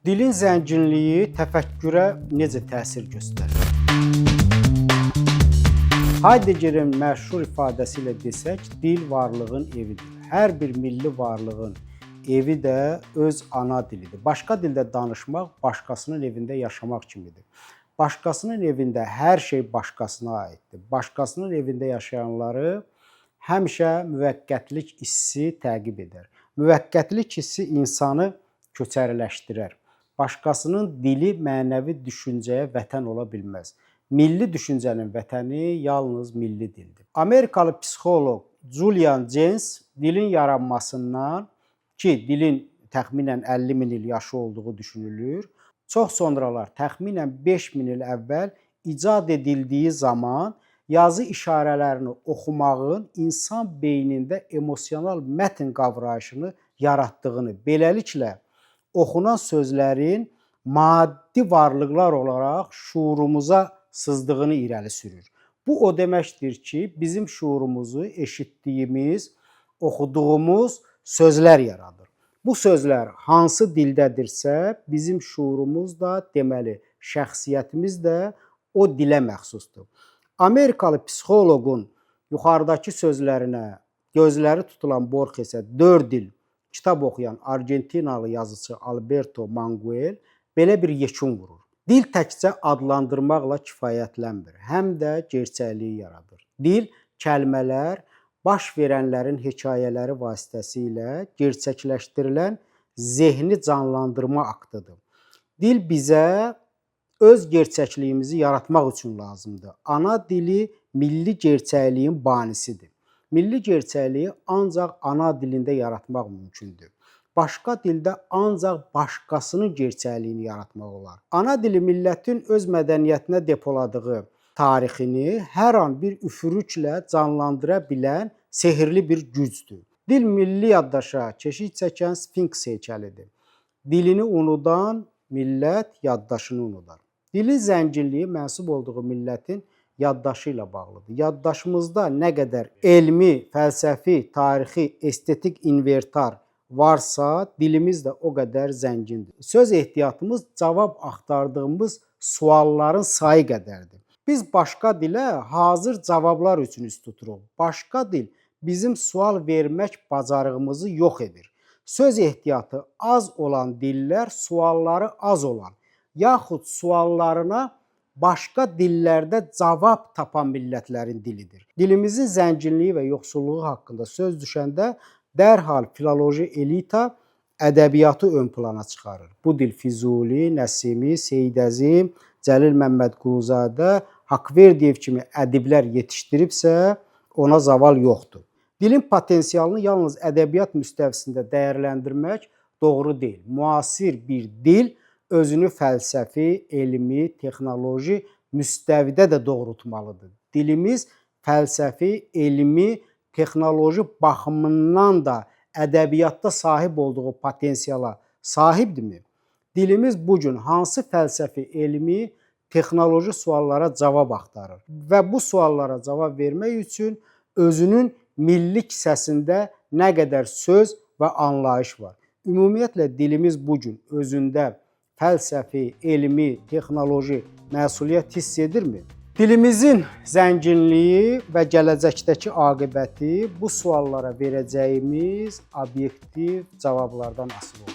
Dilin zənginliyi təfəkkürə necə təsir göstərir? Heideggerin məşhur ifadəsi ilə desək, dil varlığın evidir. Hər bir milli varlığın evi də öz ana dilidir. Başqa dildə danışmaq başqasının evində yaşamaq kimidir. Başqasının evində hər şey başqasına aiddir. Başqasının evində yaşayanları həmişə müvəqqətlik hissi təqib edər. Müvəqqətlik hissi insanı köçəriləşdirər. Başqasının dili mənəvi düşüncəyə vətən ola bilməz. Milli düşüncənin vətəni yalnız milli dildir. Amerikalı psixoloq Julian Jaynes dilin yaranmasından ki, dilin təxminən 50 min il yaşı olduğu düşünülür. Çox sonralar, təxminən 5 min il əvvəl icad edildiyi zaman yazı işarələrini oxumağın insan beynində emosional mətn qavrayışını yaratdığını, beləliklə oxunan sözlərin maddi varlıqlar olaraq şuurumuza sızdığını irəli sürür. Bu o deməkdir ki, bizim şuurumuzu eşitdiyimiz, oxuduğumuz sözlər yaradır. Bu sözlər hansı dildədirsə, bizim şuurumuz da, deməli, şəxsiyyətimiz də o dilə məxsusdur. Amerikalı psixoloqun yuxarıdakı sözlərinə gözləri tutulan Borgesə 4 il kitab oxuyan Argentinalı yazıcı Alberto Manguel belə bir yekun vurur. Dil təkcə adlandırmaqla kifayətlənmir, həm də gerçəkliyi yaradır. Dil, kəlmələr, baş verənlərin hekayələri vasitəsilə gerçəkləşdirilən zehni canlandırma aktıdır. Dil bizə öz gerçəkliyimizi yaratmaq üçün lazımdır. Ana dili milli gerçəkliyin banisidir. Milli gerçəkliyi ancaq ana dilində yaratmaq mümkündür. Başqa dildə ancaq başqasının gerçəkliyini yaratmaq olar. Ana dili millətin öz mədəniyyətinə depoladığı tarixini hər an bir üfürüklə canlandıra bilən sehirli bir gücdür. Dil milli yaddaşa keşik çəkən sfinks heykəlidir. Dilini unudan millət yaddaşını unudar. Dilin zənginliyi mənsub olduğu millətin yaddaşı ilə bağlıdır. Yaddaşımızda nə qədər elmi, fəlsəfi, tarixi, estetik inventar varsa, dilimiz də o qədər zəngindir. Söz ehtiyatımız cavab axtardığımız sualların sayı qədərdir. Biz başqa dilə hazır cavablar üçün üst tuturuq. Başqa dil bizim sual vermək bacarığımızı yox edir. Söz ehtiyatı az olan dillər sualları az olan, yaxud suallarına başqa dillərdə cavab tapan millətlərin dilidir. Dilimizin zənginliyi və yoxsulluğu haqqında söz düşəndə dərhal filoloji elita ədəbiyyatı ön plana çıxarır. Bu dil Füzuli, Nəsimi, Seyid Əzim, Cəlil Məmmədquluzadə, Haqverdiyev kimi ədiblər yetişdiribsə, ona zaval yoxdur. Dilin potensialını yalnız ədəbiyyat müstəvisində dəyərləndirmək doğru deyil. Müasir bir dil özünü fəlsəfi, elmi, texnoloji müstəvidə də doğrultmalıdır. Dilimiz fəlsəfi, elmi, texnoloji baxımından da ədəbiyyatda sahib olduğu potensiala sahibdirmi? Dilimiz bugün hansı fəlsəfi, elmi, texnoloji suallara cavab axtarır? Və bu suallara cavab vermək üçün özünün milli kisəsində nə qədər söz və anlayış var? Ümumiyyətlə dilimiz bugün özündə fəlsəfi, elmi, texnoloji məsuliyyət hiss edirmi? Dilimizin zənginliyi və gələcəkdəki aqibəti bu suallara verəcəyimiz obyektiv cavablardan asılı olur.